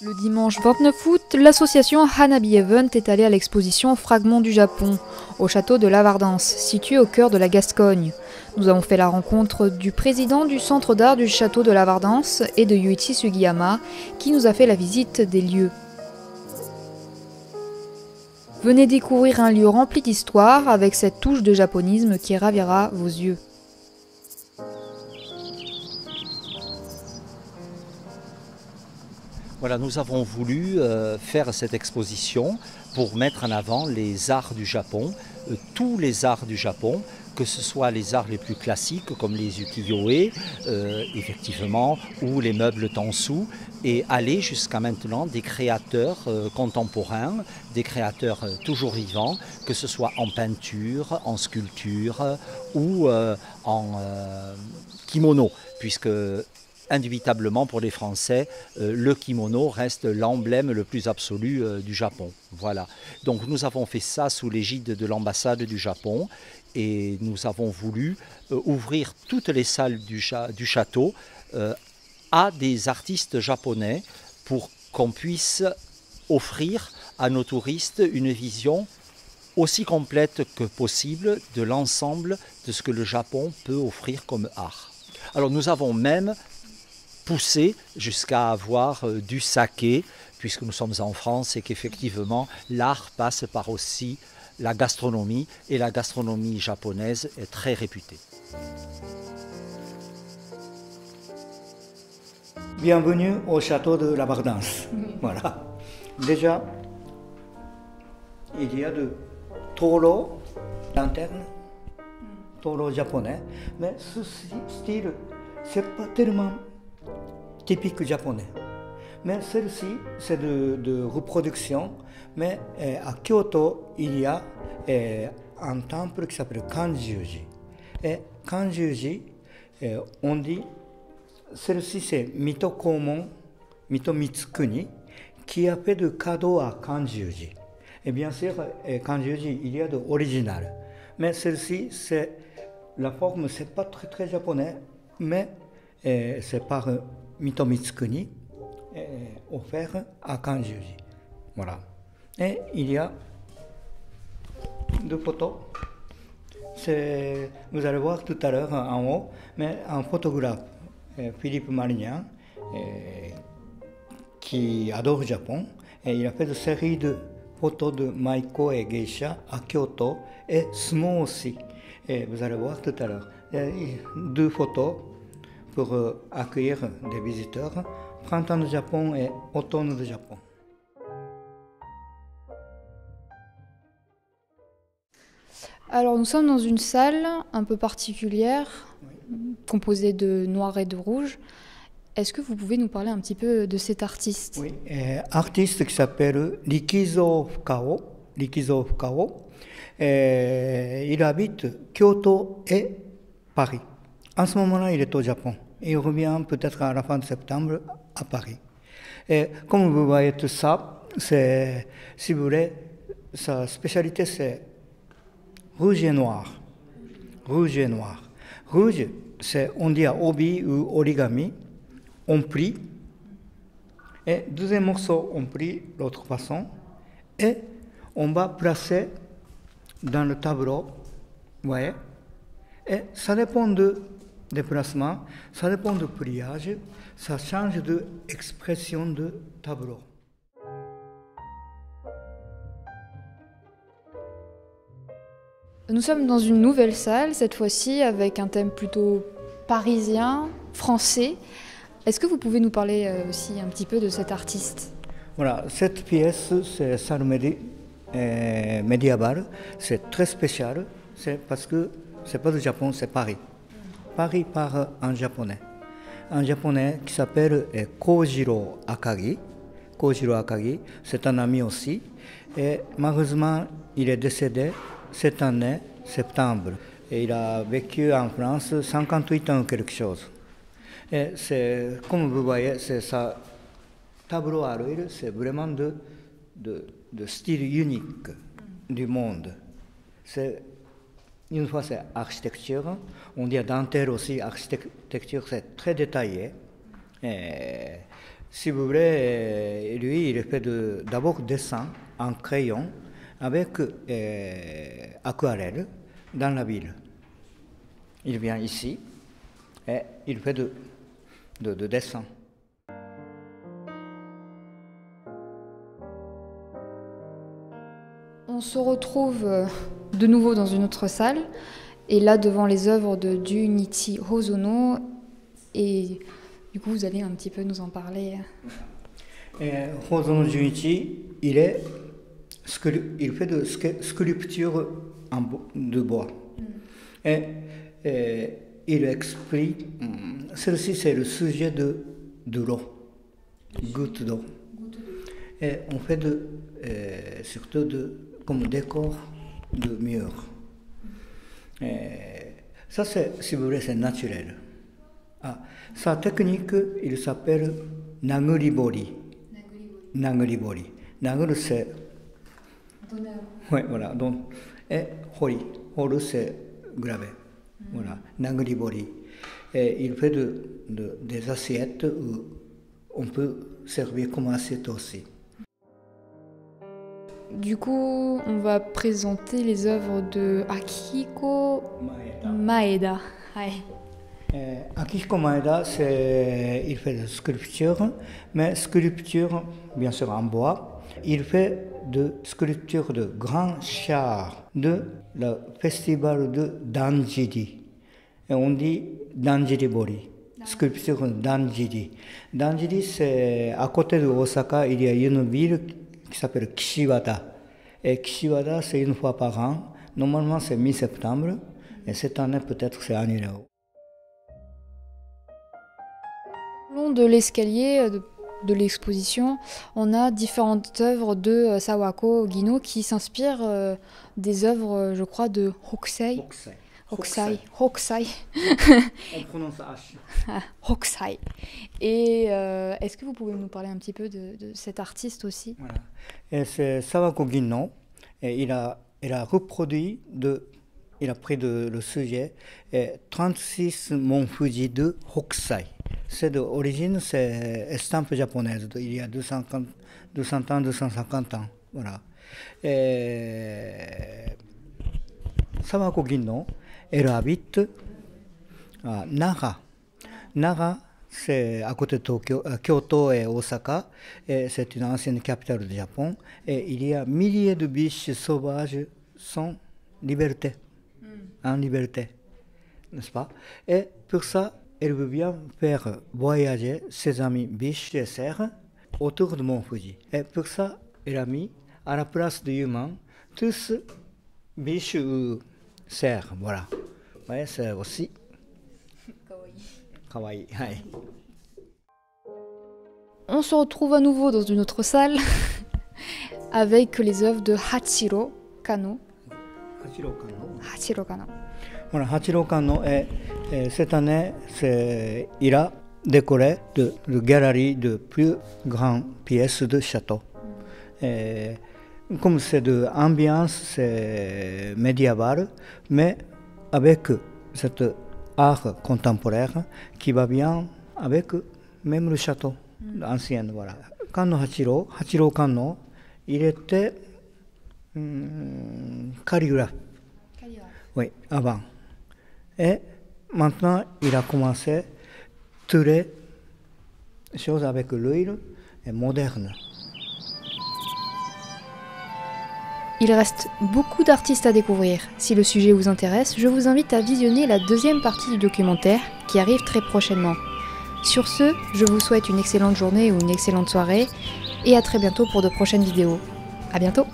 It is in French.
Le dimanche 29 août, l'association Hanabi Event est allée à l'exposition Fragments du Japon, au château de Lavardance, situé au cœur de la Gascogne. Nous avons fait la rencontre du président du centre d'art du château de Lavardance et de Yuichi Sugiyama, qui nous a fait la visite des lieux. Venez découvrir un lieu rempli d'histoire avec cette touche de japonisme qui ravira vos yeux. Voilà, nous avons voulu faire cette exposition pour mettre en avant les arts du Japon, tous les arts du Japon, que ce soit les arts les plus classiques comme les ukiyo-e, effectivement, ou les meubles tansu, et aller jusqu'à maintenant des créateurs contemporains, des créateurs toujours vivants, que ce soit en peinture, en sculpture ou en kimono, puisque indubitablement pour les Français, le kimono reste l'emblème le plus absolu du Japon. Voilà. Donc nous avons fait ça sous l'égide de l'ambassade du Japon et nous avons voulu ouvrir toutes les salles du château à des artistes japonais pour qu'on puisse offrir à nos touristes une vision aussi complète que possible de l'ensemble de ce que le Japon peut offrir comme art. Alors nous avons même poussé jusqu'à avoir du saké, puisque nous sommes en France et qu'effectivement l'art passe par aussi la gastronomie, et la gastronomie japonaise est très réputée. Bienvenue au château de Lavardance. Voilà. Déjà, il y a de taureaux, lanternes, taureaux japonais, mais ce style, c'est pas tellement typique japonais. Mais celle-ci, c'est de reproduction. Mais à Kyoto, il y a un temple qui s'appelle Kanjuji. Et Kanjuji, on dit, celle-ci c'est Mito Komon, Mito Mitsukuni, qui a fait de cadeau à Kanjuji. Et bien sûr, Kanjuji, il y a de original. Mais celle-ci, c'est la forme, c'est pas très japonais, mais c'est par Mito Mitsukuni, offert à Kanjuji. Voilà. Et il y a deux photos. Vous allez voir tout à l'heure en haut, mais un photographe, Philippe Marignan, qui adore le Japon, et il a fait une série de photos de Maiko et Geisha à Kyoto et Sumo aussi. Et vous allez voir tout à l'heure. Deux photos pour accueillir des visiteurs, printemps du Japon et automne du Japon. Alors nous sommes dans une salle un peu particulière, composée de noir et de rouge. Est-ce que vous pouvez nous parler un petit peu de cet artiste? Oui, artiste qui s'appelle Rikizo Fukao. Rikizo Fukao. Il habite Kyoto et Paris. En ce moment-là, il est au Japon. Il revient peut-être à la fin de septembre à Paris. Et comme vous voyez tout ça, c'est, si vous voulez, sa spécialité c'est rouge et noir. Rouge et noir. Rouge, c'est, on dit à obi ou origami, on plie. Et deuxième morceau, on plie l'autre façon. Et on va placer dans le tableau, vous voyez. Et ça dépend de déplacement, ça dépend du pliage, ça change d'expression de tableau. Nous sommes dans une nouvelle salle, cette fois-ci avec un thème plutôt parisien, français. Est-ce que vous pouvez nous parler aussi un petit peu de cet artiste? Voilà, cette pièce, c'est salle médiévale, c'est très spécial, c'est parce que c'est pas du Japon, c'est Paris. Paris parle en japonais. Un japonais qui s'appelle Kojiro Akagi. Kojiro Akagi, c'est un ami aussi. Et malheureusement, il est décédé cette année, septembre. Et il a vécu en France 58 ans ou quelque chose. Et c'est, comme vous voyez, c'est ça, tableau à l'huile, c'est vraiment de style unique du monde. C'est une fois c'est architecture, on dit dentelle aussi, architecture c'est très détaillé. si vous voulez, lui, il fait d'abord dessin en crayon avec aquarelle dans la ville. Il vient ici et il fait de dessin. On se retrouve de nouveau dans une autre salle, et là devant les œuvres de Junichi Hosono, et du coup vous allez un petit peu nous en parler. Hosono Junichi, il fait de sculpture de bois. Et il explique, celle-ci c'est le sujet de l'eau, goutte d'eau. Et on fait surtout comme décor de mur. Ça, si vous voulez, c'est naturel. Sa technique, il s'appelle Naguribori. Naguribori. Naguru, c'est... Oui, voilà. Donc, et hori. Horu, c'est gravé. Voilà. Naguribori. Et il fait des assiettes où on peut servir comme assiette aussi. Du coup, on va présenter les œuvres de Akihiko Maeda. Akihiko Maeda, il fait de sculpture, mais sculpture, bien sûr en bois. Il fait de sculpture de grands chars de le festival de Danjiri. Et on dit Danjiri-bori, sculpture de Danjiri. Danjiri, c'est à côté de Osaka, il y a une ville qui s'appelle Kishiwada. Et Kishiwada, c'est une fois par an. Normalement, c'est mi-septembre. Et cette année, peut-être, c'est annulé. Au long de l'escalier de l'exposition, on a différentes œuvres de Sawako Gino qui s'inspirent des œuvres, je crois, de Hokusai. Hokusai. On prononce H. Hokusai. Et est-ce que vous pouvez nous parler un petit peu de cet artiste aussi? Voilà. Et c'est Sawako Gino. Et il a reproduit, il a pris le sujet 36 Mont Fuji de Hokusai. C'est d'origine, c'est estampe japonaise. Il y a 200 ans, 250 ans. Voilà. Et Sawako Gino, elle habite à Nara. Nara, c'est à côté de Tokyo, Kyoto et Osaka. Et c'est une ancienne capitale du Japon. Et il y a milliers de biches sauvages sans liberté. En liberté. N'est-ce pas? Et pour ça, elle veut bien faire voyager ses amis biches et cerfs autour de Mont Fuji. Et pour ça, elle a mis à la place de humains tous biches ou cerfs. Voilà. Ouais, c'est aussi kawaii. Kawaii. On se retrouve à nouveau dans une autre salle avec les œuvres de Hachiro Kano. Hachiro Kano. Voilà, Hachiro Kano, cette année, il a décoré la galerie de plus grandes pièces de château. Et, comme c'est de l'ambiance, c'est médiéval, mais avec cet art contemporain qui va bien avec même le château ancien. Voilà. Kano Hachiro Kano, il était calligraphe. Oui, avant. Et maintenant, il a commencé toutes les choses avec l'huile moderne. Il reste beaucoup d'artistes à découvrir. Si le sujet vous intéresse, je vous invite à visionner la deuxième partie du documentaire qui arrive très prochainement. Sur ce, je vous souhaite une excellente journée ou une excellente soirée et à très bientôt pour de prochaines vidéos. À bientôt!